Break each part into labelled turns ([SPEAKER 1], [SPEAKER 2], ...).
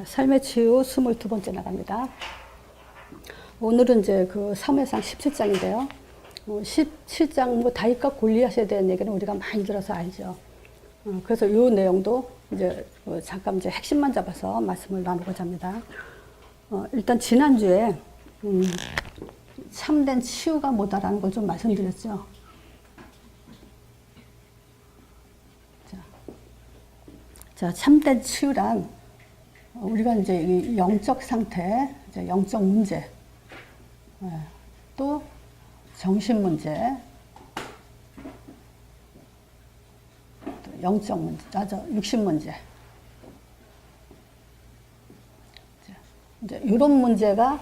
[SPEAKER 1] 삶의 치유 22번째 나갑니다. 오늘은 이제 그 사무엘상 17장인데요. 17장 뭐 다윗과 골리앗에 대한 얘기는 우리가 많이 들어서 알죠. 그래서 이 내용도 이제 잠깐 이제 핵심만 잡아서 말씀을 나누고자 합니다. 일단 지난주에 참된 치유가 뭐다라는 걸 좀 말씀드렸죠. 자, 참된 치유란 우리가 이제 이 영적 상태, 이제 영적 문제, 또 정신 문제, 또 영적 문제, 육신 문제. 이제 이런 문제가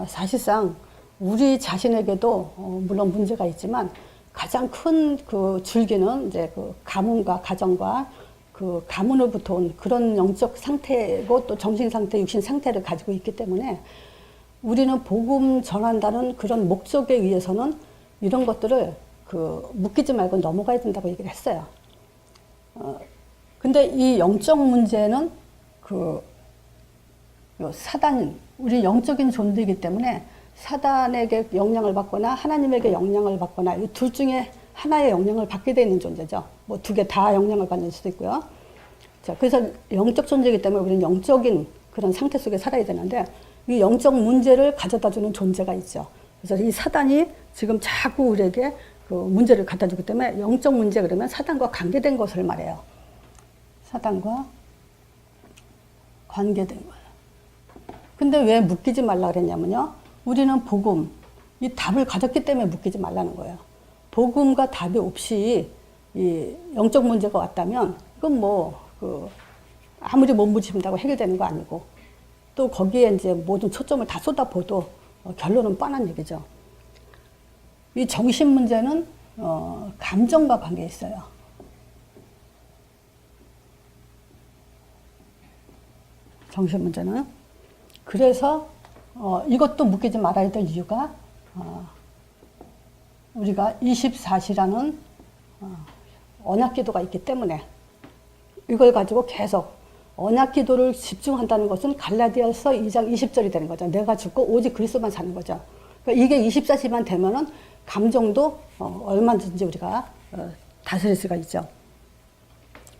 [SPEAKER 1] 사실상 우리 자신에게도 물론 문제가 있지만 가장 큰 그 줄기는 이제 그 가문과 가정과 그 가문으로부터 온 그런 영적 상태고 또 정신 상태, 육신 상태를 가지고 있기 때문에 우리는 복음 전한다는 그런 목적에 의해서는 이런 것들을 그 묶이지 말고 넘어가야 된다고 얘기를 했어요. 근데 이 영적 문제는 그 사단, 우리 영적인 존재이기 때문에 사단에게 영향을 받거나 하나님에게 영향을 받거나 이 둘 중에 하나의 영향을 받게 되는 존재죠. 뭐 두 개 다 영향을 받는 수도 있고요. 자, 그래서 영적 존재이기 때문에 우리는 영적인 그런 상태 속에 살아야 되는데 이 영적 문제를 가져다 주는 존재가 있죠. 그래서 이 사단이 지금 자꾸 우리에게 그 문제를 갖다 주기 때문에 영적 문제 그러면 사단과 관계된 것을 말해요. 사단과 관계된 거예요. 근데 왜 묶이지 말라 그랬냐면요. 우리는 복음, 이 답을 가졌기 때문에 묶이지 말라는 거예요. 복음과 답이 없이 이 영적 문제가 왔다면 그건 뭐 그 아무리 몸부림친다고 해결되는 거 아니고 또 거기에 이제 모든 초점을 다 쏟아부어도 결론은 뻔한 얘기죠. 이 정신 문제는 감정과 관계 있어요. 정신 문제는. 그래서 이것도 묶이지 말아야 될 이유가 우리가 24시라는 언약 기도가 있기 때문에 이걸 가지고 계속 언약 기도를 집중한다는 것은 갈라디아서 2장 20절이 되는 거죠. 내가 죽고 오직 그리스도만 사는 거죠. 그러니까 이게 24시만 되면은 감정도 얼마든지 우리가 다스릴 수가 있죠.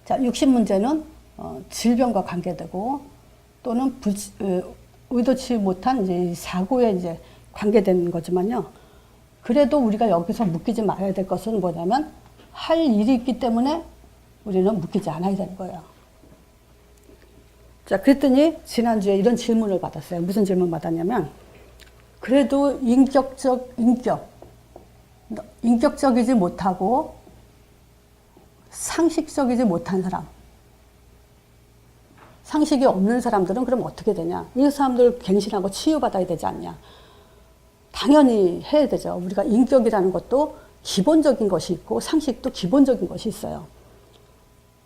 [SPEAKER 1] 자, 육신 문제는 질병과 관계되고 또는 의도치 못한 이제 사고에 이제 관계되는 거지만요. 그래도 우리가 여기서 묶이지 말아야 될 것은 뭐냐면 할 일이 있기 때문에 우리는 묶이지 않아야 되는 거예요. 자, 그랬더니 지난주에 이런 질문을 받았어요. 무슨 질문 받았냐면 그래도 인격적이지 못하고 상식적이지 못한 사람, 상식이 없는 사람들은 그럼 어떻게 되냐? 이 사람들 갱신하고 치유받아야 되지 않냐? 당연히 해야 되죠. 우리가 인격이라는 것도 기본적인 것이 있고 상식도 기본적인 것이 있어요.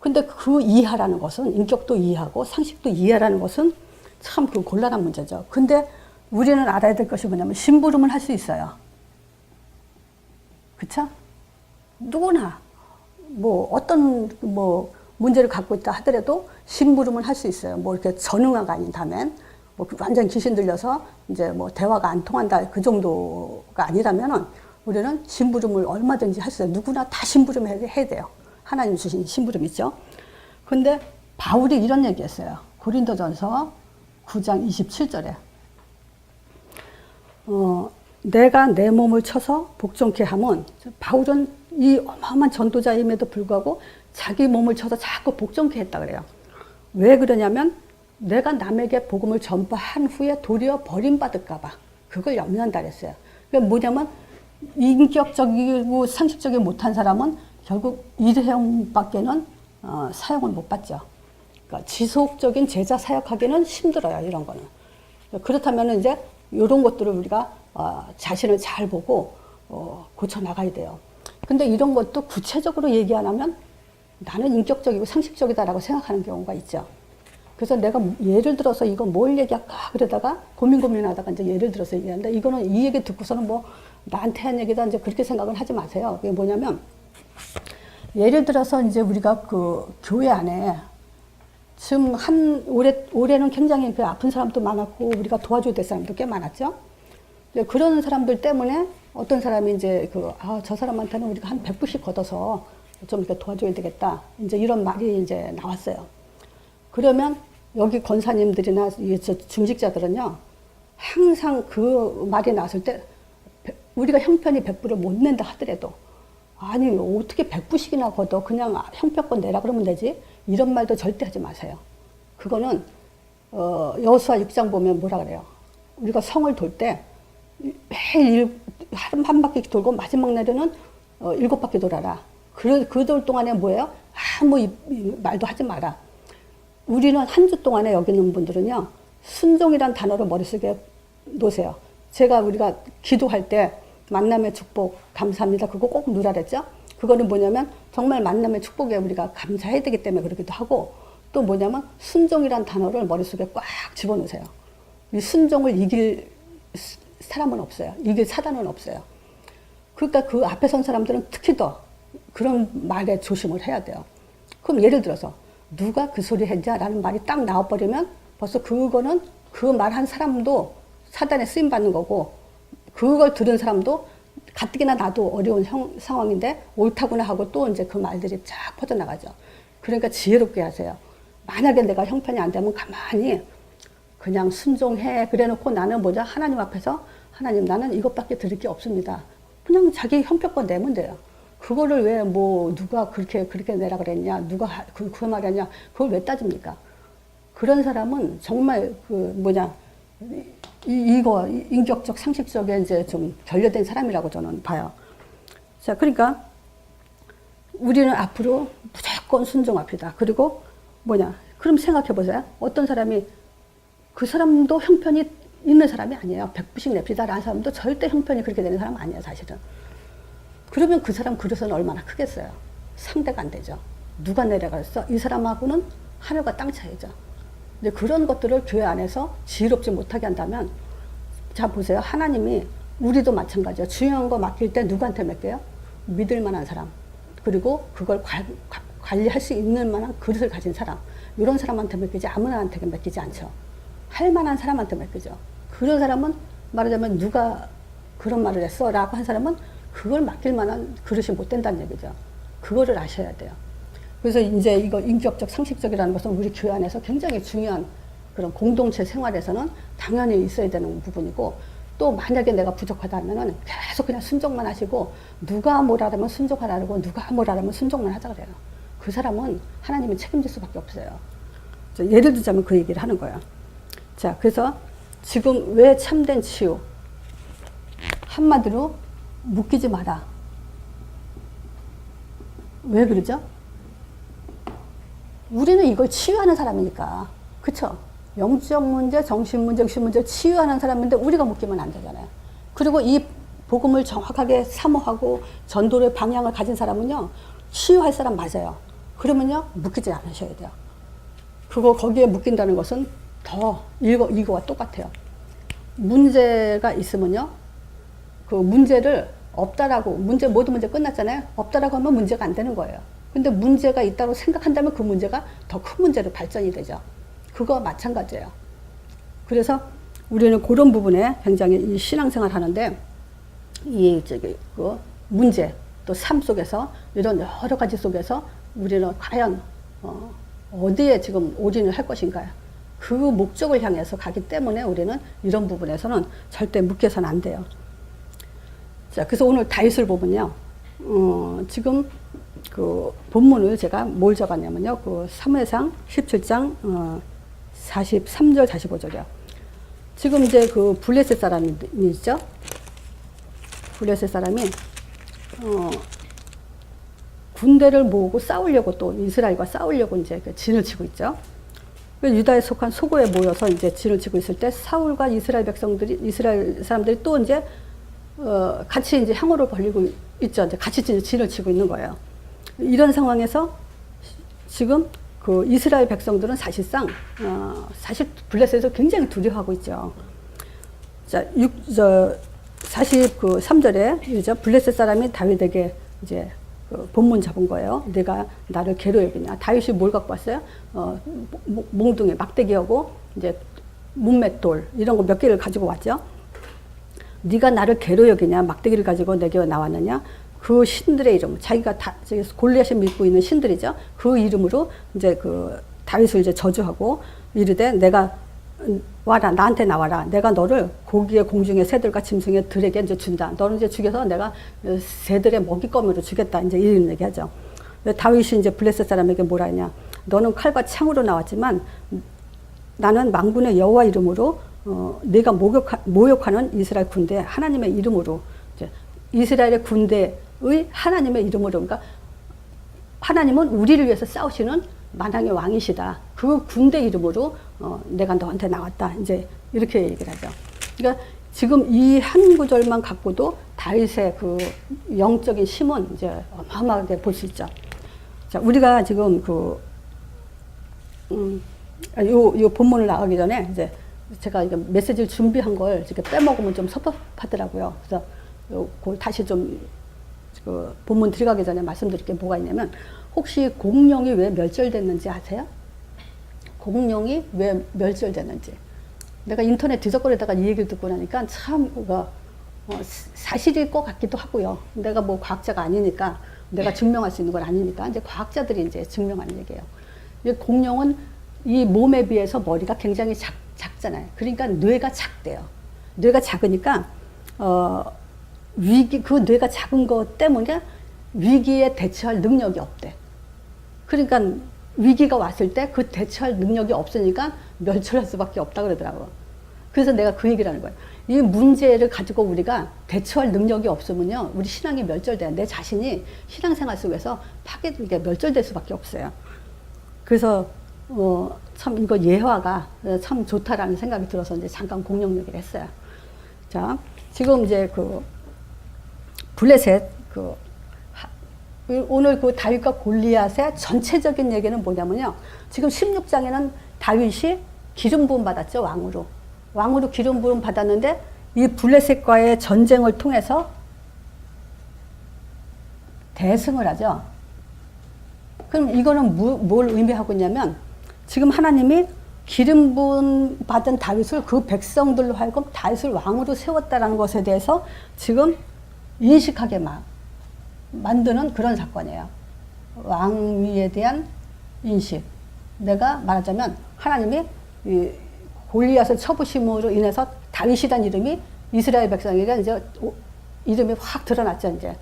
[SPEAKER 1] 근데 그 이하라는 것은 인격도 이해하고 상식도 이해라는 것은 참 그 곤란한 문제죠. 근데 우리는 알아야 될 것이 뭐냐면 심부름을 할 수 있어요. 그쵸? 누구나 뭐 어떤 뭐 문제를 갖고 있다 하더라도 심부름을 할 수 있어요. 뭐 이렇게 전응아가 아닌다면 뭐 완전 귀신 들려서 이제 뭐 대화가 안 통한다 그 정도가 아니라면은 우리는 심부름을 얼마든지 할 수 있어요. 누구나 다 심부름해야 돼요. 하나님 주신 심부름 있죠. 근데 바울이 이런 얘기했어요. 고린도전서 9장 27절에 내가 내 몸을 쳐서 복종케 하면 바울은 이 어마어마한 전도자임에도 불구하고 자기 몸을 쳐서 자꾸 복종케 했다 그래요. 왜 그러냐면 내가 남에게 복음을 전파한 후에 도리어 버림받을까 봐 그걸 염려한다 그랬어요. 그러니까 뭐냐면 인격적이고 상식적이 못한 사람은 결국 일회용밖에는 사용을 못 받죠. 그러니까 지속적인 제자 사역하기는 힘들어요. 이런 거는. 그렇다면 이제 이런 것들을 우리가 자신을 잘 보고 고쳐 나가야 돼요. 근데 이런 것도 구체적으로 얘기 안 하면 나는 인격적이고 상식적이다라고 생각하는 경우가 있죠. 그래서 내가 예를 들어서 이거 뭘 얘기할까 그러다가 고민하다가 이제 예를 들어서 얘기하는데 이거는 이 얘기 듣고서는 뭐 나한테 한 얘기다 이제 그렇게 생각을 하지 마세요. 그게 뭐냐면 예를 들어서 이제 우리가 그 교회 안에 지금 올해는 굉장히 그 아픈 사람도 많았고, 우리가 도와줘야 될 사람도 꽤 많았죠. 그런 사람들 때문에 어떤 사람이 이제 저 사람한테는 우리가 한 100불씩 걷어서 좀 이렇게 도와줘야 되겠다. 이제 이런 말이 이제 나왔어요. 그러면 여기 권사님들이나 중직자들은요, 항상 그 말이 나왔을 때 우리가 형편이 100불을 못 낸다 하더라도, 아니 어떻게 100불씩이나 걷어 그냥 형편권 내라 그러면 되지, 이런 말도 절대 하지 마세요. 그거는 여호수아 6장 보면 뭐라 그래요. 우리가 성을 돌 때 매일 한 바퀴 돌고 마지막 날에는 7바퀴 돌아라. 그 돌 동안에 뭐예요? 아무 말도 하지 마라. 우리는 한 주 동안에 여기 있는 분들은요, 순종이란 단어를 머릿속에 놓으세요. 우리가 기도할 때 만남의 축복 감사합니다. 그거 꼭 누라 그랬죠? 그거는 뭐냐면 정말 만남의 축복에 우리가 감사해야 되기 때문에 그러기도 하고, 또 뭐냐면 순종이란 단어를 머릿속에 꽉 집어넣으세요. 이 순종을 이길 사람은 없어요. 이길 사단은 없어요. 그러니까 그 앞에 선 사람들은 특히 더 그런 말에 조심을 해야 돼요. 그럼 예를 들어서 누가 그 소리 했냐라는 말이 딱 나와버리면 벌써 그거는 그 말한 사람도 사단에 쓰임받는 거고, 그걸 들은 사람도 가뜩이나 나도 어려운 상황인데 옳다구나 하고 또 이제 그 말들이 쫙 퍼져나가죠. 그러니까 지혜롭게 하세요. 만약에 내가 형편이 안 되면 가만히 그냥 순종해 그래 놓고 나는 뭐냐, 하나님 앞에서 하나님 나는 이것밖에 드릴 게 없습니다. 그냥 자기 형편껏 내면 돼요. 그거를 왜 누가 그렇게 내라 그랬냐, 누가 그 말했냐, 그걸 왜 따집니까? 그런 사람은 정말 이거 인격적 상식적에 이제 좀 결여된 사람이라고 저는 봐요. 자, 그러니까 우리는 앞으로 무조건 순종합시다. 그리고 그럼 생각해 보세요. 어떤 사람이 그 사람도 형편이 있는 사람이 아니에요. 100불씩 냅시다 라는 사람도 절대 형편이 그렇게 되는 사람 아니에요, 사실은. 그러면 그 사람 그릇은 얼마나 크겠어요. 상대가 안 되죠. 누가 내려갔어? 이 사람하고는 하늘과 땅 차이죠. 근데 그런 것들을 교회 안에서 지혜롭지 못하게 한다면, 자 보세요. 하나님이 우리도 마찬가지예요. 중요한 거 맡길 때 누구한테 맡겨요? 믿을 만한 사람, 그리고 그걸 관리할 수 있는 만한 그릇을 가진 사람, 이런 사람한테 맡기지 아무나한테 맡기지 않죠. 할 만한 사람한테 맡기죠. 그런 사람은 말하자면 누가 그런 말을 했어 라고 한 사람은 그걸 맡길 만한 그릇이 못 된다는 얘기죠. 그거를 아셔야 돼요. 그래서 이제 이거 인격적 상식적이라는 것은 우리 교회 안에서 굉장히 중요한 그런 공동체 생활에서는 당연히 있어야 되는 부분이고, 또 만약에 내가 부족하다면은 계속 그냥 순종만 하시고, 누가 뭐라면 순종하라고, 누가 뭐라면 순종만 하자 그래요. 그 사람은 하나님이 책임질 수밖에 없어요. 예를 들자면 그 얘기를 하는 거예요. 자, 그래서 지금 왜 참된 치유? 한마디로 묶이지 마라. 왜 그러죠? 우리는 이걸 치유하는 사람이니까. 그쵸? 영적 문제, 정신 문제, 육신 문제 치유하는 사람인데 우리가 묶이면 안 되잖아요. 그리고 이 복음을 정확하게 사모하고 전도의 방향을 가진 사람은요, 치유할 사람 맞아요. 그러면요, 묶이지 않으셔야 돼요. 거기에 묶인다는 것은 더 이거와 똑같아요. 문제가 있으면요, 그 문제를 없다라고, 모든 문제 끝났잖아요. 없다라고 하면 문제가 안 되는 거예요. 근데 문제가 있다고 생각한다면 그 문제가 더 큰 문제로 발전이 되죠. 그거와 마찬가지예요. 그래서 우리는 그런 부분에 굉장히 이 신앙생활 하는데, 그 문제, 또 삶 속에서, 이런 여러 가지 속에서 우리는 과연, 어디에 지금 올인을 할 것인가요? 그 목적을 향해서 가기 때문에 우리는 이런 부분에서는 절대 묶여서는 안 돼요. 자, 그래서 오늘 다윗을 보면요, 지금 그 본문을 제가 뭘 적었냐면요, 그 사무엘상 17장 43절 45절이요. 지금 이제 그 블레셋 사람이 있죠. 블레셋 사람이 군대를 모으고 싸우려고, 또 이스라엘과 싸우려고 이제 진을 치고 있죠. 유다에 속한 소고에 모여서 이제 진을 치고 있을 때 사울과 이스라엘 사람들이 또 이제 같이 이제 향호를 벌리고 있죠. 이제 같이 진을 치고 있는 거예요. 이런 상황에서 지금 그 이스라엘 백성들은 사실상 사실 블레셋에서 굉장히 두려워하고 있죠. 자, 43절에 이죠. 블레셋 사람이 다윗에게 이제 그 본문 잡은 거예요. 내가 나를 괴로 여기냐. 다윗이 뭘 갖고 왔어요? 몽둥이, 막대기하고 이제 문맷돌 이런 거 몇 개를 가지고 왔죠. 네가 나를 괴로 여기냐. 막대기를 가지고 내게 나왔느냐. 그 신들의 이름, 자기가 다 골리앗이 믿고 있는 신들이죠. 그 이름으로 이제 그 다윗을 이제 저주하고 이르되 내가 와라, 나한테 나와라. 내가 너를 고기의 공중의 새들과 짐승의 들에게 이제 준다. 너는 이제 죽여서 내가 새들의 먹잇감으로 주겠다. 이제 이런 얘기하죠. 다윗이 이제 블레셋 사람에게 뭐라 했냐. 너는 칼과 창으로 나왔지만 나는 망군의 여호와 이름으로 네가 모욕하는 이스라엘 군대 하나님의 이름으로 이제 이스라엘의 군대의 하나님의 이름으로 그러니까 하나님은 우리를 위해서 싸우시는 만왕의 왕이시다. 그 군대 이름으로 내가 너한테 나왔다. 이제 이렇게 얘기를 하죠. 그러니까 지금 이 한 구절만 갖고도 다윗의 그 영적인 힘은 이제 어마어마하게 볼 수 있죠. 자, 우리가 지금 요 본문을 나가기 전에 이제 제가 이게 메시지를 준비한 걸 이렇게 빼먹으면 좀 섭섭하더라고요. 그래서 그걸 다시 좀 그 본문 들어가기 전에 말씀드릴 게 뭐가 있냐면 혹시 공룡이 왜 멸절됐는지 아세요? 공룡이 왜 멸절됐는지. 내가 인터넷 뒤적거리다가 이 얘기를 듣고 나니까 참 사실일 것 같기도 하고요. 내가 뭐 과학자가 아니니까 내가 증명할 수 있는 건 아니니까 이제 과학자들이 이제 증명하는 얘기예요. 이 공룡은 이 몸에 비해서 머리가 굉장히 작잖아요. 그러니까 뇌가 작대요. 뇌가 작으니까 그 뇌가 작은 것 때문에 위기에 대처할 능력이 없대. 그러니까 위기가 왔을 때 그 대처할 능력이 없으니까 멸절할 수밖에 없다 그러더라고요. 그래서 내가 그 얘기를 하는 거예요. 이 문제를 가지고 우리가 대처할 능력이 없으면요, 우리 신앙이 멸절돼요. 내 자신이 신앙생활 속에서 멸절될 수밖에 없어요. 그래서 참 이거 예화가 참 좋다라는 생각이 들어서 이제 잠깐 공룡 얘기를 했어요. 자, 지금 이제 그 블레셋 오늘 그 다윗과 골리앗의 전체적인 얘기는 뭐냐면요. 지금 16장에는 다윗이 기름 부음 받았죠, 왕으로. 왕으로 기름 부음 받았는데 이 블레셋과의 전쟁을 통해서 대승을 하죠. 그럼 이거는 뭘 의미하고 있냐면 지금 하나님이 기름 부음 받은 다윗을 그 백성들로 하여금 다윗을 왕으로 세웠다는 것에 대해서 지금 인식하게 만드는 그런 사건이에요. 왕위에 대한 인식. 내가 말하자면 하나님이 이 골리앗을 쳐부심으로 인해서 다윗이란 이름이 이스라엘 백성에게 이제 이름이 확 드러났죠. 이제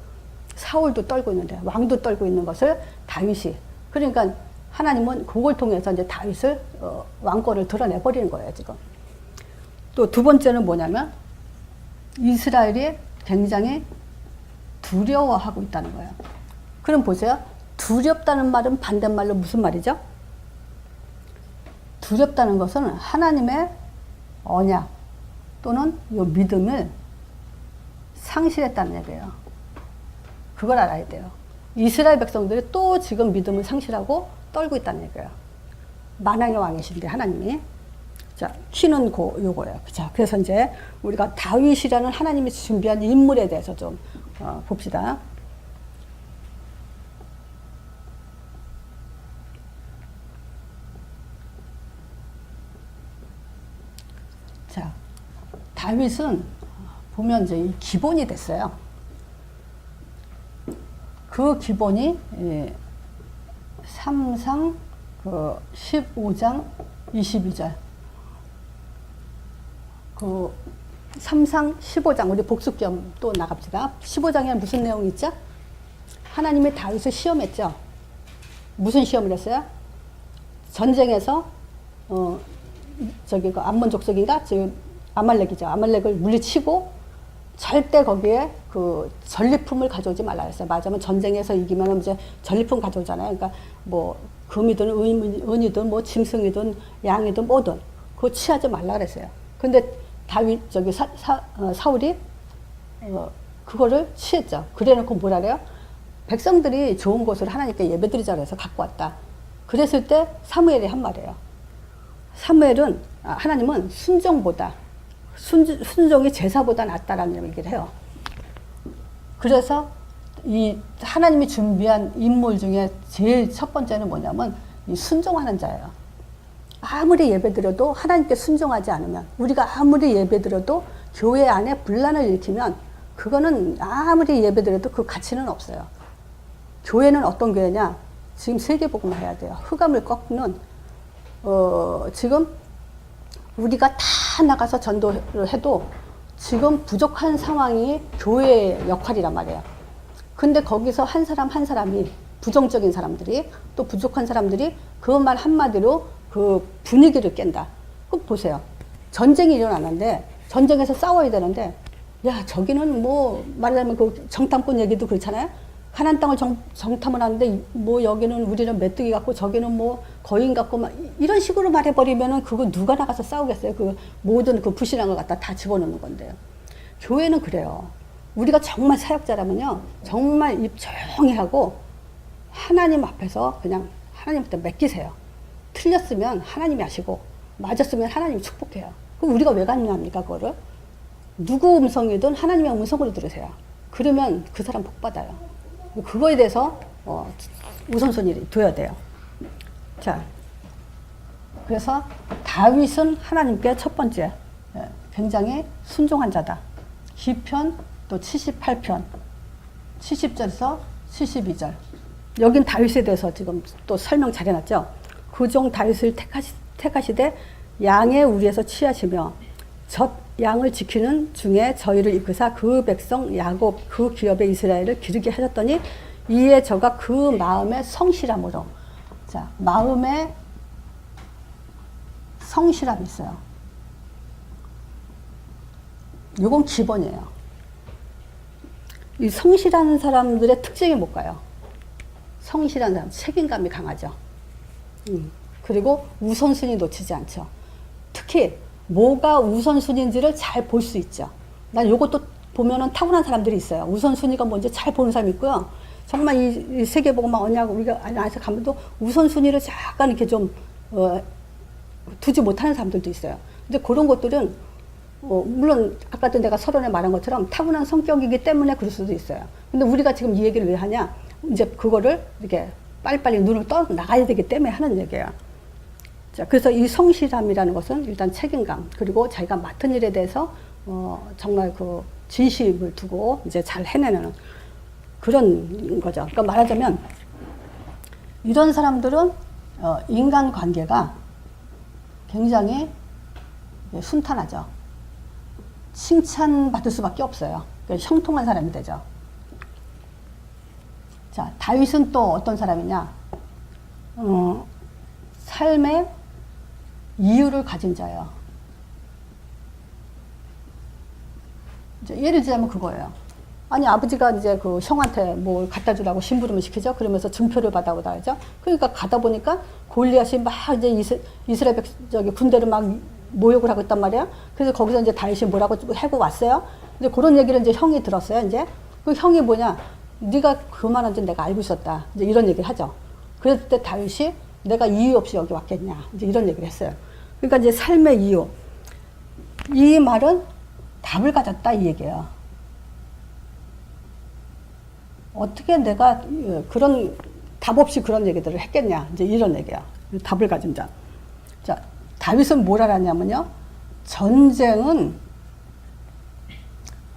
[SPEAKER 1] 사울도 떨고 있는데 왕도 떨고 있는 것을 다윗이. 그러니까 하나님은 그걸 통해서 이제 다윗을 왕권을 드러내 버리는 거예요. 지금. 또 두 번째는 뭐냐면 이스라엘이 굉장히 두려워하고 있다는 거예요. 그럼 보세요. 두렵다는 말은 반대말로 무슨 말이죠? 두렵다는 것은 하나님의 언약 또는 이 믿음을 상실했다는 얘기예요. 그걸 알아야 돼요. 이스라엘 백성들이 또 지금 믿음을 상실하고 떨고 있다는 얘기예요. 만왕의 왕이신데 하나님이. 자, 키는 요거예요. 자, 그래서 이제 우리가 다윗이라는 하나님이 준비한 인물에 대해서 좀 봅시다. 자, 다윗은 보면 이제 이 기본이 됐어요. 그 기본이 3상 15장 22절. 3상 15장 우리 복습겸 또 나갑시다. 15장에 무슨 내용이 있죠? 하나님이 다윗을 시험했죠. 무슨 시험을 했어요? 전쟁에서 그 암몬 족속인가? 지금 아말렉이죠. 아말렉을 물리치고 절대 거기에 그 전리품을 가져오지 말라 했어요. 맞으면 전쟁에서 이기면 이제 전리품 가져오잖아요. 그러니까 뭐 금이든 은이든 뭐 짐승이든 양이든 뭐든 그거 취하지 말라 그랬어요. 근데 다윗 사울이 그거를 취했죠. 그래놓고 뭐라 그래요? 백성들이 좋은 것을 하나님께 예배드리자 해서 갖고 왔다. 그랬을 때 사무엘이 한 말이에요. 사무엘은 하나님은 순종보다 순종이 제사보다 낫다라는 얘기를 해요. 그래서 이 하나님이 준비한 인물 중에 제일 첫 번째는 뭐냐면 이 순종하는 자예요. 아무리 예배드려도 하나님께 순종하지 않으면, 우리가 아무리 예배드려도 교회 안에 분란을 일으키면 그거는 아무리 예배드려도 그 가치는 없어요. 교회는 어떤 교회냐? 지금 세계복음을 해야 돼요. 흑암을 꺾는 지금 우리가 다 나가서 전도를 해도 지금 부족한 상황이 교회의 역할이란 말이에요. 근데 거기서 한 사람 한 사람이, 부정적인 사람들이, 또 부족한 사람들이 그 말 한마디로 그 분위기를 깬다. 그럼 보세요. 전쟁이 일어나는데, 전쟁에서 싸워야 되는데, 야, 저기는 뭐, 말하자면 그 정탐꾼 얘기도 그렇잖아요. 가나안 땅을 정탐을 하는데, 뭐 여기는 우리는 메뚜기 같고, 저기는 뭐 거인 같고, 막 이런 식으로 말해버리면은 그거 누가 나가서 싸우겠어요. 그 모든 그 불신한 걸 갖다 다 집어넣는 건데요. 교회는 그래요. 우리가 정말 사역자라면요, 정말 입 조용히 하고, 하나님 앞에서 그냥 하나님한테 맡기세요. 틀렸으면 하나님이 하시고, 맞았으면 하나님이 축복해요. 그럼 우리가 왜 갔냐합니까, 그거를? 누구 음성이든 하나님의 음성으로 들으세요. 그러면 그 사람 복 받아요. 그거에 대해서 우선순위를 둬야 돼요. 자, 그래서 다윗은 하나님께 첫 번째 굉장히 순종한 자다. 시편 또 78편 70절에서 72절. 여긴 다윗에 대해서 지금 또 설명 잘 해놨죠. 그 종 다윗을 택하시되 양의 우리에서 취하시며 젖 양을 지키는 중에 저희를 이끄사 그 백성 야곱 그 기업의 이스라엘을 기르게 하셨더니 이에 저가 그 마음의 성실함으로. 자, 마음에 성실함이 있어요. 이건 기본이에요. 이 성실한 사람들의 특징이 뭘까요? 성실한 사람, 책임감이 강하죠. 그리고 우선순위 놓치지 않죠. 특히 뭐가 우선순위인지를 잘 볼 수 있죠. 난 요것도 보면은 타고난 사람들이 있어요. 우선순위가 뭔지 잘 보는 사람이 있고요. 정말 이 세계복음만 언약 우리가 안에서 가면도 우선순위를 약간 이렇게 좀 두지 못하는 사람들도 있어요. 근데 그런 것들은 물론 아까도 내가 서론에 말한 것처럼 타고난 성격이기 때문에 그럴 수도 있어요. 근데 우리가 지금 이 얘기를 왜 하냐? 이제 그거를 이렇게 빨리빨리 눈을 떠 나가야 되기 때문에 하는 얘기예요. 자, 그래서 이 성실함이라는 것은 일단 책임감, 그리고 자기가 맡은 일에 대해서 정말 그 진심을 두고 이제 잘 해내는 그런 거죠. 그러니까 말하자면 이런 사람들은 인간 관계가 굉장히 순탄하죠. 칭찬받을 수밖에 없어요. 그러니까 형통한 사람이 되죠. 자, 다윗은 또 어떤 사람이냐? 삶의 이유를 가진 자예요. 이제 예를 들자면 그거예요. 아니, 아버지가 이제 그 형한테 뭘 갖다 주라고 심부름을 시키죠. 그러면서 증표를 받아오다 하죠. 그러니까 가다 보니까 골리앗이 막 이제 이스라엘 군대를 막 모욕을 하고 있단 말이에요. 그래서 거기서 이제 다윗이 뭐라고 하고 왔어요. 이제 그런 얘기를 이제 형이 들었어요. 이제 그 형이 뭐냐? 네가 그만한 줄 내가 알고 있었다. 이제 이런 얘기를 하죠. 그랬을 때 다윗이 내가 이유 없이 여기 왔겠냐. 이제 이런 얘기를 했어요. 그러니까 이제 삶의 이유. 이 말은 답을 가졌다 이 얘기예요. 어떻게 내가 그런 답 없이 그런 얘기들을 했겠냐. 이제 이런 얘기야. 답을 가진 자. 자, 다윗은 뭘 알았냐면요. 전쟁은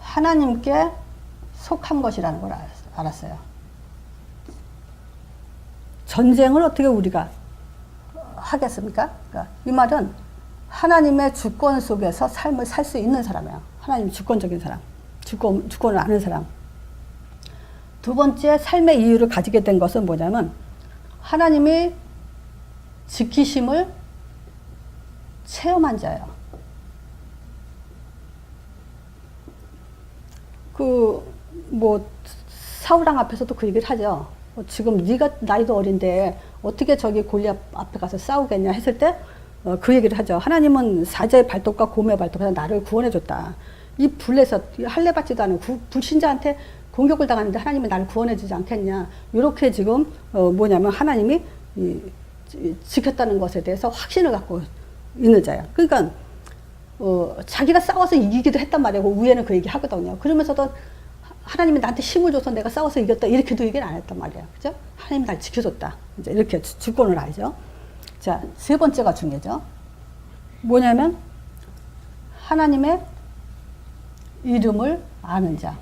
[SPEAKER 1] 하나님께 속한 것이라는 걸 알았어요. 전쟁을 어떻게 우리가 하겠습니까? 그러니까 이 말은 하나님의 주권 속에서 삶을 살 수 있는 사람이에요. 하나님 주권적인 사람. 주권을 아는 사람. 두 번째, 삶의 이유를 가지게 된 것은 뭐냐면 하나님이 지키심을 체험한 자예요. 사울왕 앞에서도 그 얘기를 하죠. 지금 네가 나이도 어린데 어떻게 저기 골리앗 앞에 가서 싸우겠냐 했을 때 그 얘기를 하죠. 하나님은 사자의 발톱과 곰의 발톱에서 나를 구원해줬다. 이 불에서 할례 받지도 않은 불신자한테 공격을 당하는데 하나님이 나를 구원해주지 않겠냐. 이렇게 지금 뭐냐면 하나님이 지켰다는 것에 대해서 확신을 갖고 있는 자예요. 그러니까 자기가 싸워서 이기기도 했단 말이에요. 위에는 그 얘기 하거든요. 그러면서도 하나님이 나한테 힘을 줘서 내가 싸워서 이겼다 이렇게도 얘기는 안 했단 말이에요. 그죠? 하나님이 날 지켜줬다. 이제 이렇게 주권을 알죠. 자, 세 번째가 중요하죠. 뭐냐면 하나님의 이름을 아는 자,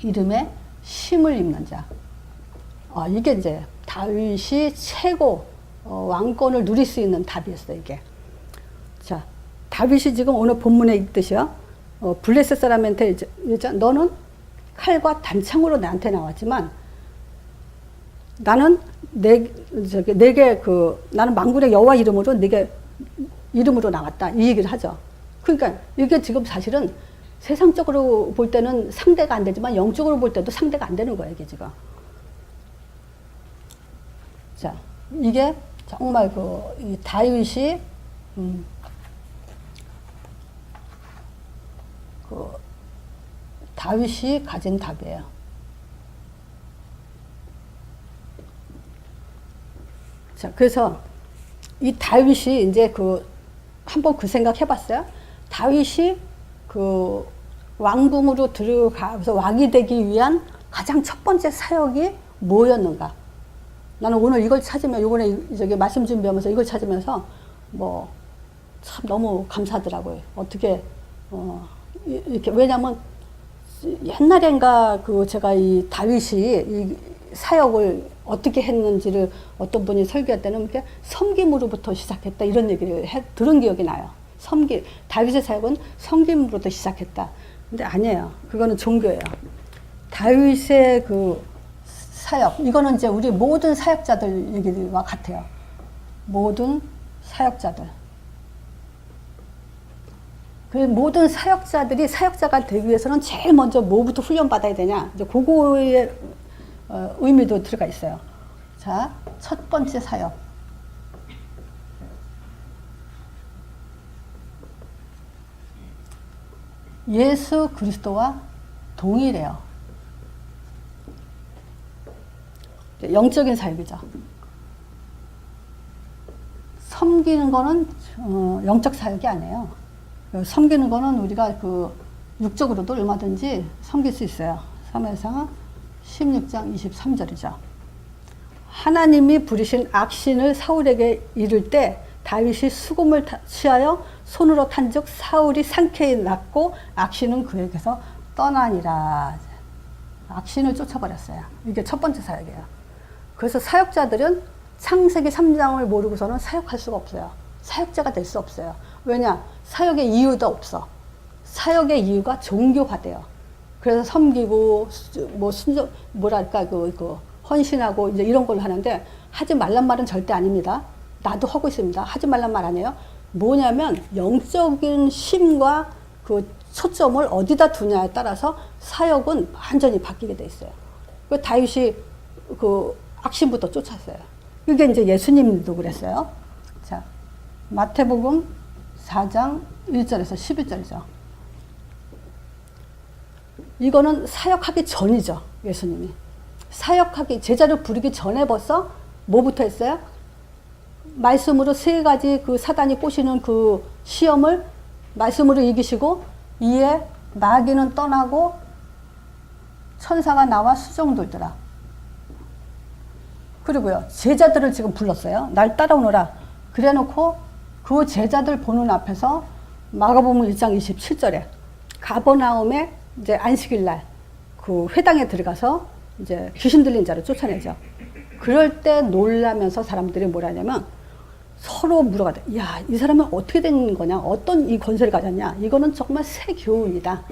[SPEAKER 1] 이름에 힘을 입는 자. 이게 이제 다윗이 최고 왕권을 누릴 수 있는 답이었어요, 이게. 자, 다윗이 지금 오늘 본문에 있듯이요. 블레셋 사람한테 이제 너는 칼과 단창으로 나한테 나왔지만 나는 내게 나는 만군의 여호와 이름으로 내게 이름으로 나왔다. 이 얘기를 하죠. 그러니까 이게 지금 사실은 세상적으로 볼 때는 상대가 안 되지만 영적으로 볼 때도 상대가 안 되는 거예요, 이게 지금. 자, 이게 정말 이 다윗이 다윗이 가진 답이에요. 자, 그래서 이 다윗이 이제 한번 그 생각 해봤어요? 다윗이 왕궁으로 들어가서 왕이 되기 위한 가장 첫 번째 사역이 뭐였는가? 나는 오늘 이걸 찾으면, 요번에 말씀 준비하면서 이걸 찾으면서 참 너무 감사하더라고요. 어떻게, 이렇게, 왜냐면 옛날엔가 제가 이 다윗이 이 사역을 어떻게 했는지를 어떤 분이 설교할 때는 이렇게 섬김으로부터 시작했다 이런 얘기를 들은 기억이 나요. 다윗의 사역은 섬김으로부터 시작했다. 근데 아니에요. 그거는 종교예요. 다윗의 사역, 이거는 이제 우리 모든 사역자들 얘기와 같아요. 모든 사역자들. 그 모든 사역자들이 사역자가 되기 위해서는 제일 먼저 뭐부터 훈련받아야 되냐. 이제 그거의 의미도 들어가 있어요. 자, 첫 번째 사역. 예수 그리스도와 동일해요. 영적인 사역이죠. 섬기는 거는 영적 사역이 아니에요. 섬기는 거는 우리가 육적으로도 얼마든지 섬길 수 있어요. 사무엘상 16장 23절이죠. 하나님이 부리신 악신을 사울에게 이를 때 다윗이 수금을 취하여 손으로 탄즉 사울이 상쾌히 났고 악신은 그에게서 떠나니라. 악신을 쫓아버렸어요. 이게 첫 번째 사역이에요. 그래서 사역자들은 창세기 3장을 모르고서는 사역할 수가 없어요. 사역자가 될 수 없어요. 왜냐? 사역의 이유도 없어. 사역의 이유가 종교화돼요. 그래서 섬기고 순종 헌신하고 이제 이런 걸 하는데 하지 말란 말은 절대 아닙니다. 나도 하고 있습니다. 하지 말란 말 아니에요. 뭐냐면 영적인 힘과 초점을 어디다 두냐에 따라서 사역은 완전히 바뀌게 돼 있어요. 다윗이 악신부터 쫓았어요. 이게 이제 예수님도 그랬어요. 자, 마태복음 4장 1절에서 11절이죠. 이거는 사역하기 전이죠. 예수님이. 제자를 부르기 전에 벌써 뭐부터 했어요? 말씀으로 세 가지 사단이 꼬시는 시험을 말씀으로 이기시고 이에 마귀는 떠나고 천사가 나와 수종 돌더라. 그리고요, 제자들을 지금 불렀어요. 날 따라오너라. 그래 놓고 그 제자들 보는 앞에서 마가복음 1장 27절에 가버나움에 이제 안식일 날 회당에 들어가서 이제 귀신 들린 자를 쫓아내죠. 그럴 때 놀라면서 사람들이 뭐라 하냐면 서로 물어가다. 야, 이 사람은 어떻게 된 거냐? 어떤 이 권세를 가졌냐? 이거는 정말 새 교훈이다.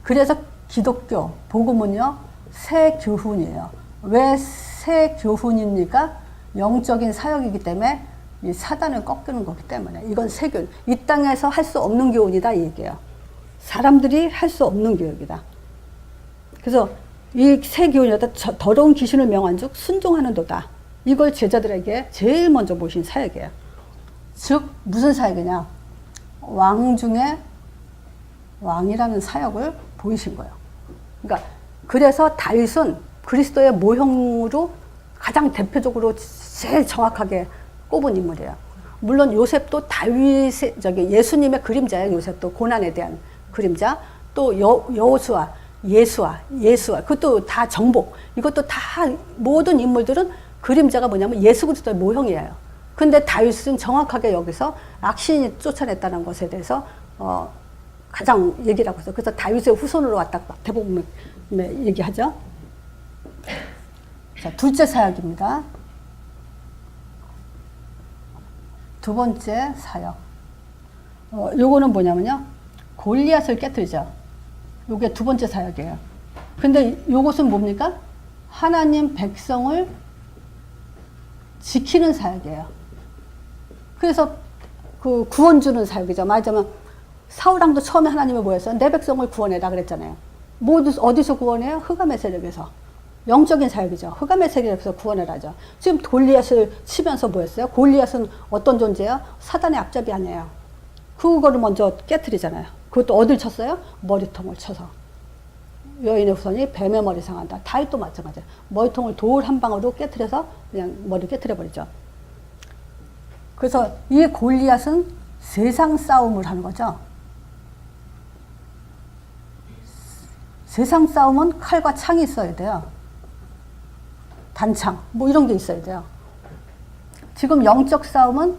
[SPEAKER 1] 그래서 기독교 복음은요, 새 교훈이에요. 왜 새 교훈입니까? 영적인 사역이기 때문에 이 사단을 꺾이는 거기 때문에 이건 새 교훈. 이 땅에서 할 수 없는 교훈이다 이 얘기예요. 사람들이 할 수 없는 교육이다. 그래서 이 새 교훈이다. 더러운 귀신을 명한 즉 순종하는 도다. 이걸 제자들에게 제일 먼저 보신 사역이에요. 즉 무슨 사역이냐? 왕 중에 왕이라는 사역을 보이신 거예요. 그러니까 그래서 다윗은 그리스도의 모형으로 가장 대표적으로 제일 정확하게 꼽은 인물이에요. 물론 요셉도 예수님의 그림자예요. 요셉도 고난에 대한 그림자. 또 여호수아 예수와 그것도 다 정복. 이것도 다 모든 인물들은 그림자가 뭐냐면 예수 그리스도의 모형이에요. 근데 다윗은 정확하게 여기서 악신이 쫓아냈다는 것에 대해서 가장 얘기를 하고 있어요. 그래서 다윗의 후손으로 왔다 대부분 얘기하죠. 자, 둘째 사역입니다. 두 번째 사역. 요거는 뭐냐면요. 골리앗을 깨뜨리죠. 요게 두 번째 사역이에요. 근데 요것은 뭡니까? 하나님 백성을 지키는 사역이에요. 그래서 그 구원 주는 사역이죠. 말하자면 사울왕도 처음에 하나님이 뭐였어요? 내 백성을 구원해라 그랬잖아요. 어디서 구원해요? 흑암의 세력에서. 영적인 사역이죠. 흑암의 세력에서 구원을 하죠. 지금 골리앗을 치면서 뭐였어요? 골리앗은 어떤 존재예요? 사단의 앞잡이 아니에요. 그거를 먼저 깨트리잖아요. 그것도 어딜 쳤어요? 머리통을 쳐서. 여인의 후손이 뱀의 머리 상한다. 다윗도 마찬가지예요. 머리통을 돌 한 방으로 깨트려서 그냥 머리 깨트려버리죠. 그래서 이 골리앗은 세상 싸움을 하는 거죠. 세상 싸움은 칼과 창이 있어야 돼요. 단창, 뭐 이런 게 있어야 돼요. 지금 영적 싸움은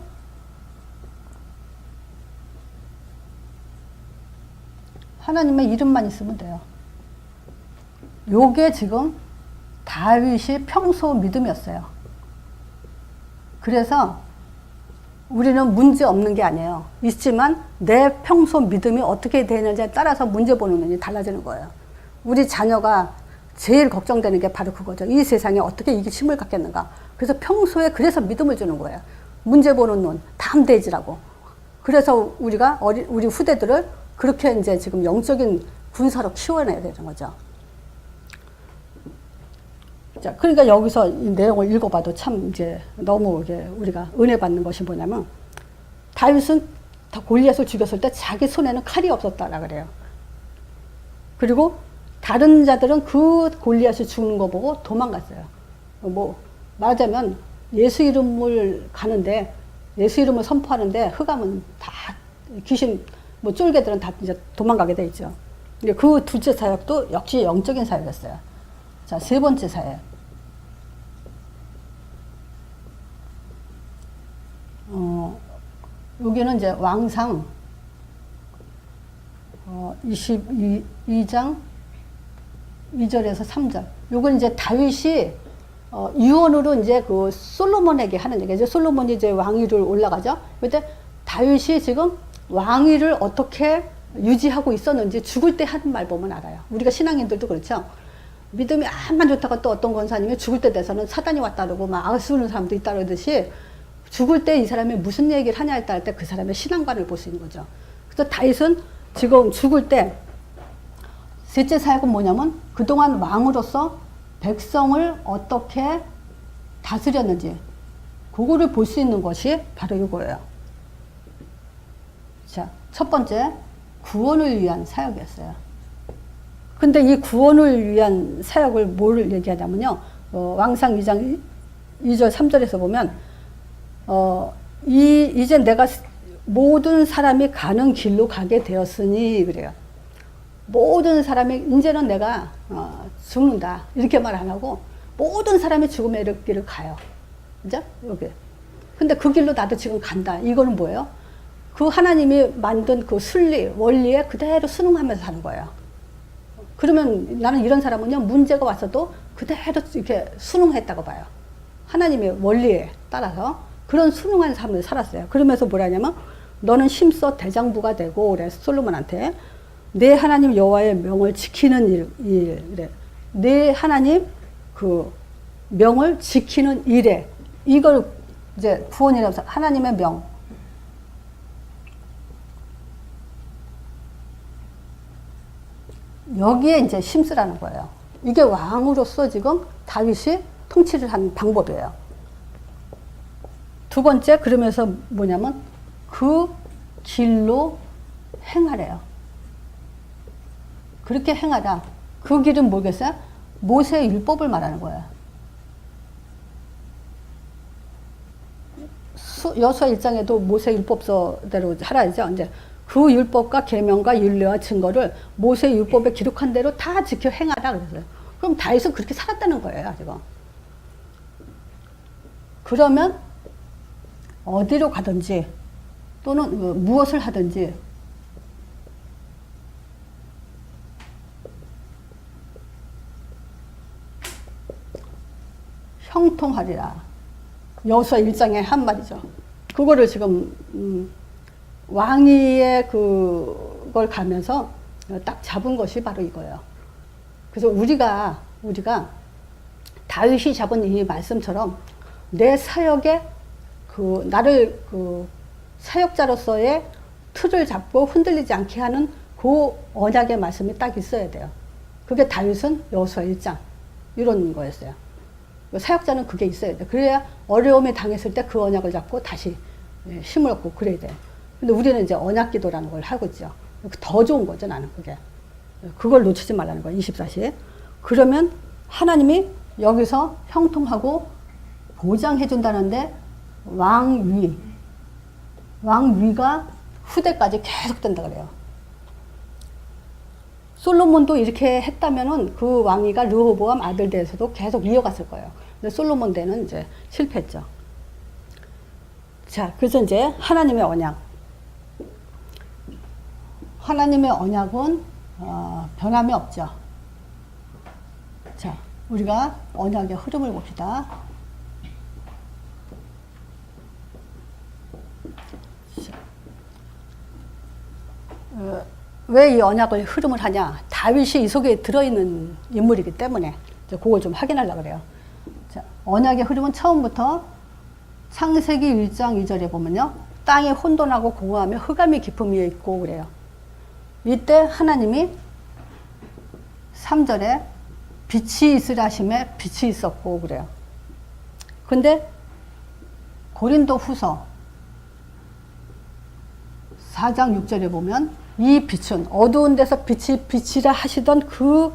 [SPEAKER 1] 하나님의 이름만 있으면 돼요. 요게 지금 다윗이 평소 믿음이었어요. 그래서 우리는 문제 없는 게 아니에요. 있지만 내 평소 믿음이 어떻게 되느냐에 따라서 문제 보는 눈이 달라지는 거예요. 우리 자녀가 제일 걱정되는 게 바로 그거죠. 이 세상에 어떻게 이게 힘을 갖겠는가. 그래서 평소에 그래서 믿음을 주는 거예요. 문제 보는 눈, 담대해지라고. 그래서 우리가 우리 후대들을 그렇게 이제 지금 영적인 군사로 키워내야 되는 거죠. 자, 그러니까 여기서 이 내용을 읽어봐도 참 이제 너무 이게 우리가 은혜 받는 것이 뭐냐면 다윗은 골리앗을 죽였을 때 자기 손에는 칼이 없었다라 그래요. 그리고 다른 자들은 그 골리앗이 죽는 거 보고 도망갔어요. 뭐 말하자면 예수 이름을 가는데 예수 이름을 선포하는데 흑암은 다 귀신 뭐 쫄개들은 다 이제 도망가게 돼 있죠. 근데 그 둘째 사역도 역시 영적인 사역이었어요. 자, 세 번째 사역. 여기는 이제 왕상 22장 2절에서 3절. 요건 이제 다윗이 유언으로 이제 그 솔로몬에게 하는 얘기죠. 솔로몬이 이제 왕위를 올라가죠. 그때 다윗이 지금 왕위를 어떻게 유지하고 있었는지 죽을 때 하는 말 보면 알아요. 우리가 신앙인들도 그렇죠. 믿음이 암만 좋다가 또 어떤 권사님이 죽을 때 돼서는 사단이 왔다 그러고 막 아수는 사람도 있다 그러듯이 죽을 때 이 사람이 무슨 얘기를 하냐에 따라 때 그 사람의 신앙관을 볼 수 있는 거죠. 그래서 다윗은 지금 죽을 때 셋째 사역은 뭐냐면 그동안 왕으로서 백성을 어떻게 다스렸는지 그거를 볼 수 있는 것이 바로 이거예요. 자, 첫 번째 구원을 위한 사역이었어요. 근데 이 구원을 위한 사역을 뭘 얘기하냐면요. 왕상 2장 2절 3절에서 보면 이제 내가 모든 사람이 가는 길로 가게 되었으니 그래요. 모든 사람이 이제는 내가 죽는다 이렇게 말 안 하고 모든 사람이 죽음의 길을 가요. 그죠? 여기. 근데 그 길로 나도 지금 간다. 이거는 뭐예요? 그 하나님이 만든 그 순리, 원리에 그대로 순응하면서 사는 거예요. 그러면 나는 이런 사람은요, 문제가 왔어도 그대로 이렇게 순응했다고 봐요. 하나님의 원리에 따라서 그런 순응한 삶을 살았어요. 그러면서 뭐라냐면, 너는 힘써 대장부가 되고, 그래, 솔로몬한테. 내 하나님 여호와의 명을 지키는 일, 그래. 내 하나님 그 명을 지키는 일에, 이걸 이제 구원이라고 해서 하나님의 명. 여기에 이제 힘쓰라는 거예요. 이게 왕으로서 지금 다윗이 통치를 한 방법이에요. 두 번째, 그러면서 뭐냐면 그 길로 행하래요. 그렇게 행하라. 그 길은 뭐겠어요? 모세의 율법을 말하는 거예요. 여호수아 1장에도 모세 율법서대로 하라 이제 그 율법과 계명과 율례와 증거를 모세 율법에 기록한 대로 다 지켜 행하라 그랬어요. 그럼 다윗은 그렇게 살았다는 거예요, 지금. 그러면 어디로 가든지 또는 무엇을 하든지 형통하리라. 여호수아 1장에 한 말이죠. 그거를 지금 왕위의 그걸 가면서 딱 잡은 것이 바로 이거예요. 그래서 우리가 다윗이 잡은 이 말씀처럼 내 사역에 나를 사역자로서의 틀을 잡고 흔들리지 않게 하는 그 언약의 말씀이 딱 있어야 돼요. 그게 다윗은 여호수아 1장 이런 거였어요. 사역자는 그게 있어야 돼. 그래야 어려움에 당했을 때 그 언약을 잡고 다시 힘을 얻고 그래야 돼. 근데 우리는 이제 언약 기도라는 걸 하고 있죠. 더 좋은 거죠, 나는 그게. 그걸 놓치지 말라는 거야, 24시. 그러면 하나님이 여기서 형통하고 보장해 준다는데 왕위가 후대까지 계속 된다 그래요. 솔로몬도 이렇게 했다면은 그 왕위가 르호보암 아들 대에서도 계속 이어갔을 거예요. 근데 솔로몬 대는 이제 실패했죠. 자, 그래서 이제 하나님의 언약. 하나님의 언약은 변함이 없죠. 자, 우리가 언약의 흐름을 봅시다. 왜 이 언약을 흐름을 하냐? 다윗이 이 속에 들어있는 인물이기 때문에 이제 그걸 좀 확인하려고 그래요. 자, 언약의 흐름은 처음부터 창세기 1장 2절에 보면요. 땅이 혼돈하고 공허하며 흑암이 깊음 위에 있고 그래요. 이때 하나님이 3절에 빛이 있으라 하심에 빛이 있었고 그래요. 근데 고린도 후서 4장 6절에 보면 이 빛은 어두운 데서 빛이라 하시던 그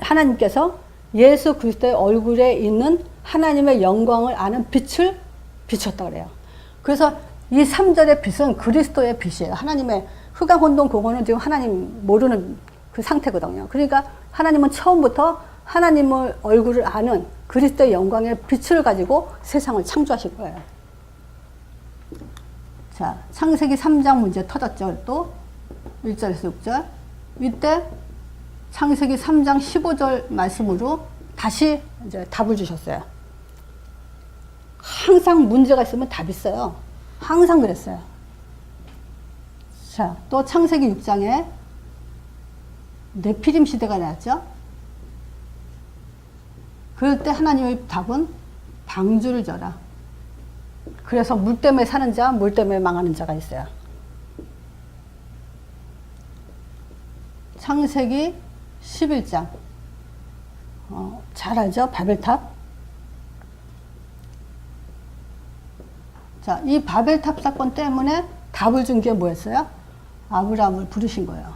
[SPEAKER 1] 하나님께서 예수 그리스도의 얼굴에 있는 하나님의 영광을 아는 빛을 비췄다 그래요. 그래서 이 3절의 빛은 그리스도의 빛이에요. 하나님의 흑암 혼돈 그거는 지금 하나님 모르는 그 상태거든요. 그러니까 하나님은 처음부터 하나님의 얼굴을 아는 그리스도의 영광의 빛을 가지고 세상을 창조하실 거예요. 자, 창세기 3장 문제 터졌죠. 또 1절에서 6절. 이때 창세기 3장 15절 말씀으로 다시 이제 답을 주셨어요. 항상 문제가 있으면 답이 있어요. 항상 그랬어요. 자, 또 창세기 6장에 네피림 시대가 나왔죠. 그럴 때 하나님의 답은 방주를 져라. 그래서 물 때문에 사는 자, 물 때문에 망하는 자가 있어요. 창세기 11장. 잘 알죠? 바벨탑. 자, 이 바벨탑 사건 때문에 답을 준 게 뭐였어요? 아브라함을 부르신 거예요.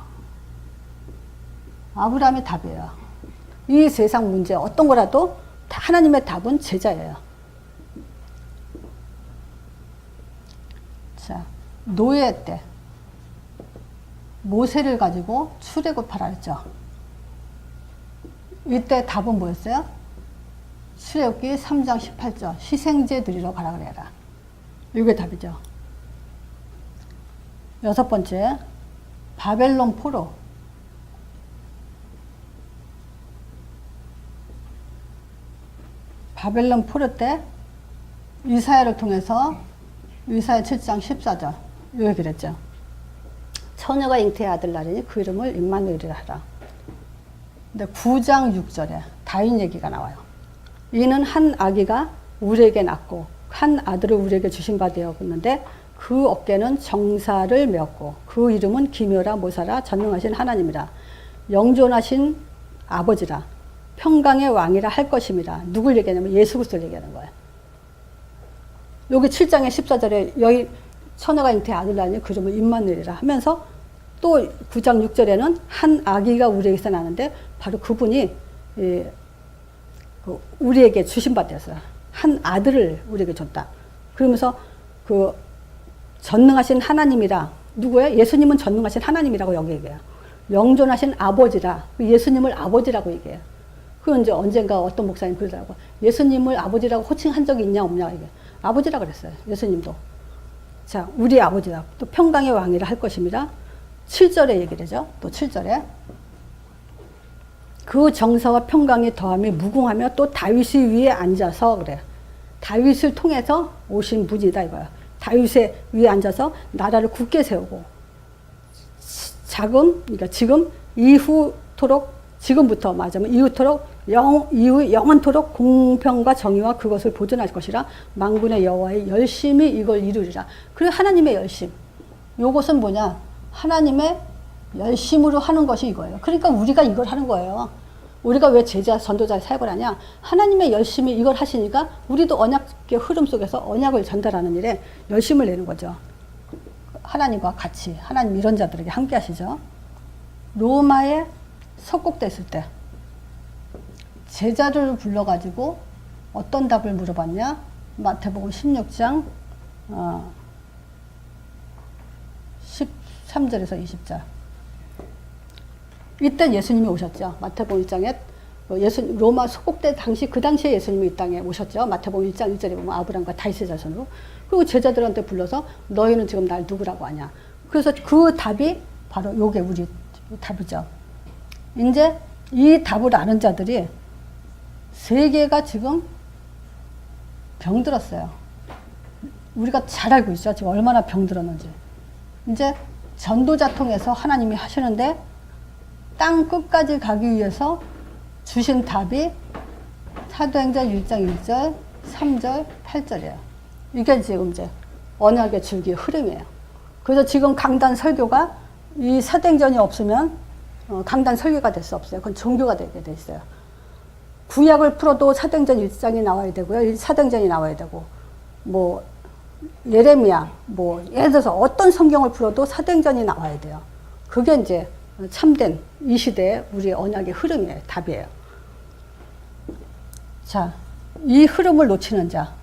[SPEAKER 1] 아브라함이 답이에요. 이 세상 문제 어떤 거라도 하나님의 답은 제자예요. 자, 노예 때 모세를 가지고 출애굽하라 했죠. 이때 답은 뭐였어요? 출애굽기 3장 18절 희생제 드리러 가라 그래라. 이게 답이죠. 여섯 번째, 바벨론 포로. 바벨론 포로 때 이사야를 통해서 이사야 7장 14절 이 얘기를 했죠. 처녀가 잉태의 아들 낳으니 그 이름을 임마누엘이라 하라. 근데 9장 6절에 다윗 얘기가 나와요. 이는 한 아기가 우리에게 낳고 한 아들을 우리에게 주신 바 되었는데 그 어깨는 정사를 메었고 그 이름은 기묘라 모사라 전능하신 하나님이라 영존하신 아버지라 평강의 왕이라 할 것임이라. 누굴 얘기하냐면 예수 그리스도를 얘기하는 거예요. 여기 7장의 14절에 여기 처녀가 잉태의 아들 낳으니 그 이름을 임마누엘이라 하면서 또 9장 6절에는 한 아기가 우리에게서 나는데 바로 그분이 우리에게 주신 바 되었어요. 한 아들을 우리에게 줬다. 그러면서 그 전능하신 하나님이라 누구예요? 예수님은 전능하신 하나님이라고 여기 얘기해요. 영존하신 아버지라. 예수님을 아버지라고 얘기해요. 그 이제 언젠가 어떤 목사님 그러더라고. 예수님을 아버지라고 호칭한 적이 있냐 없냐 이게. 아버지라 그랬어요. 예수님도. 자, 우리 아버지라. 또 평강의 왕이라 할 것입니다. 7절에 얘기를 하죠. 또 7절에. 그 정사와 평강이 더함이 무궁하며 또 다윗이 위에 앉아서 그래요. 다윗을 통해서 오신 분이다 이거야. 다윗의 위에 앉아서 나라를 굳게 세우고 그러니까 지금 이후토록 지금부터 맞으면 이후토록 이후 영원토록 공평과 정의와 그것을 보존할 것이라 만군의 여호와의 열심히 이걸 이루리라. 그리고 하나님의 열심. 요것은 뭐냐? 하나님의 열심으로 하는 것이 이거예요. 그러니까 우리가 이걸 하는 거예요. 우리가 왜 제자, 전도자 사역을 하냐? 하나님의 열심히 이걸 하시니까 우리도 언약의 흐름 속에서 언약을 전달하는 일에 열심을 내는 거죠. 하나님과 같이, 하나님 이런 자들에게 함께 하시죠. 로마에 석국됐을 때 제자를 불러가지고 어떤 답을 물어봤냐? 마태복음 16장 13절에서 20절. 이때 예수님이 오셨죠. 마태복음 1장에 로마 속국대 당시 그 당시에 예수님이 이 땅에 오셨죠. 마태복음 1장 1절에 보면 아브라함과 다윗의 자손으로. 그리고 제자들한테 불러서 너희는 지금 날 누구라고 하냐. 그래서 그 답이 바로 요게 우리 답이죠. 이제 이 답을 아는 자들이 세계가 지금 병들었어요. 우리가 잘 알고 있죠. 지금 얼마나 병들었는지. 이제 전도자 통해서 하나님이 하시는데 땅 끝까지 가기 위해서 주신 답이 사도행전 1장 1절, 3절, 8절이에요. 이게 지금 이제 언약의 줄기의 흐름이에요. 그래서 지금 강단 설교가 이 사도행전이 없으면 강단 설교가 될 수 없어요. 그건 종교가 되게 돼 있어요. 구약을 풀어도 사도행전 1장이 나와야 되고요. 사도행전이 나와야 되고, 뭐 예레미야, 뭐 예를 들어서 어떤 성경을 풀어도 사도행전이 나와야 돼요. 그게 이제 참된 이 시대의 우리의 언약의 흐름이에요. 답이에요. 자, 이 흐름을 놓치는 자.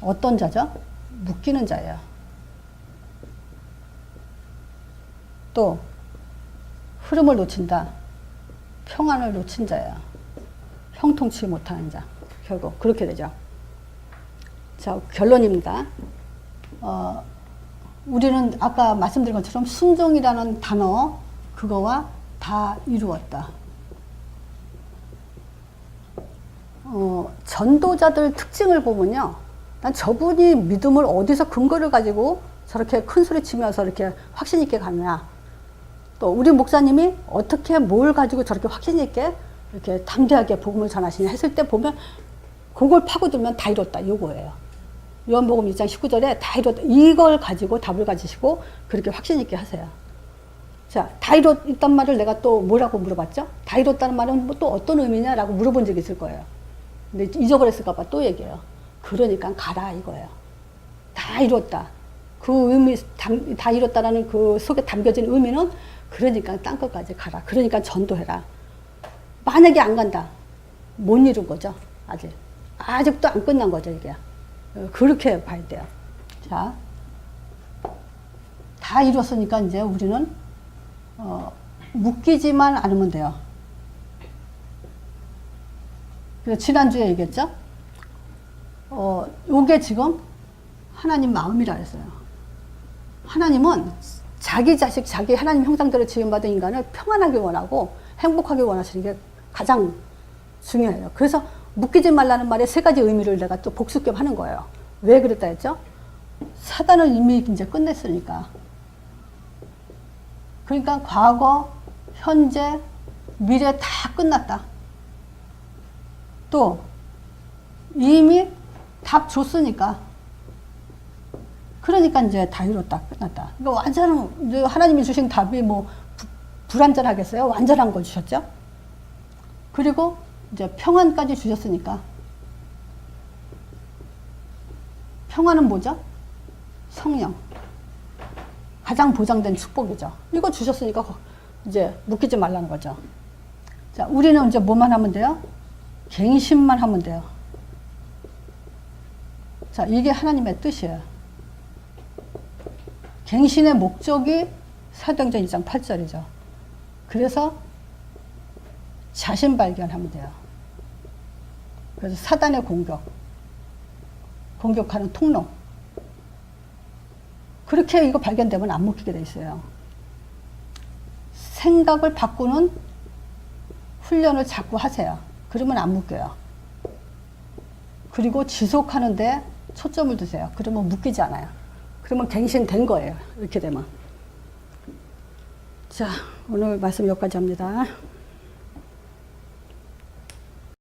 [SPEAKER 1] 어떤 자죠? 묶이는 자예요. 또 흐름을 놓친다. 평안을 놓친 자예요. 형통치 못하는 자. 결국 그렇게 되죠. 자, 결론입니다. 우리는 아까 말씀드린 것처럼 순종이라는 단어 그거와 다 이루었다. 전도자들 특징을 보면요. 난 저분이 믿음을 어디서 근거를 가지고 저렇게 큰 소리 치면서 이렇게 확신 있게 가느냐. 또 우리 목사님이 어떻게 뭘 가지고 저렇게 확신 있게 이렇게 담대하게 복음을 전하시냐 했을 때 보면 그걸 파고들면 다 이뤘다. 요거예요. 요한복음 1장 19절에 다 이뤘다. 이걸 가지고 답을 가지시고 그렇게 확신 있게 하세요. 자, 다 이뤘단 말을 내가 또 뭐라고 물어봤죠? 다 이뤘다는 말은 또 어떤 의미냐라고 물어본 적이 있을 거예요. 근데 잊어버렸을까봐 또 얘기해요. 그러니까 가라 이거예요. 다 이뤘다. 그 의미, 다 이뤘다라는 그 속에 담겨진 의미는 그러니까 땅끝까지 가라. 그러니까 전도해라. 만약에 안 간다. 못 이룬 거죠. 아직도 안 끝난 거죠, 이게. 그렇게 봐야 돼요. 자, 다 이뤘으니까 이제 우리는 묶이지만 않으면 돼요. 그래서 지난주에 얘기했죠? 요게 지금 하나님 마음이라 했어요. 하나님은 자기 자식, 자기 하나님 형상대로 지음받은 인간을 평안하게 원하고 행복하게 원하시는 게 가장 중요해요. 그래서 묶이지 말라는 말에 세 가지 의미를 내가 또 복습겸 하는 거예요. 왜 그랬다 했죠? 사단을 이미 이제 끝냈으니까. 그러니까 과거, 현재, 미래 다 끝났다. 또 이미 답 줬으니까. 그러니까 이제 다 이뤘다, 끝났다. 이거 완전한, 이제 하나님이 주신 답이 뭐 불완전하겠어요? 완전한 걸 주셨죠? 그리고 이제 평안까지 주셨으니까. 평안은 뭐죠? 성령. 가장 보장된 축복이죠. 이거 주셨으니까 이제 묶이지 말라는 거죠. 자, 우리는 이제 뭐만 하면 돼요? 갱신만 하면 돼요. 자, 이게 하나님의 뜻이에요. 갱신의 목적이 사도행전 2장 8절이죠. 그래서 자신 발견하면 돼요. 그래서 사단의 공격하는 통로. 그렇게 이거 발견되면 안 묶이게 돼 있어요. 생각을 바꾸는 훈련을 자꾸 하세요. 그러면 안 묶여요. 그리고 지속하는데 초점을 두세요. 그러면 묶이지 않아요. 그러면 갱신된 거예요. 이렇게 되면. 자, 오늘 말씀 여기까지 합니다.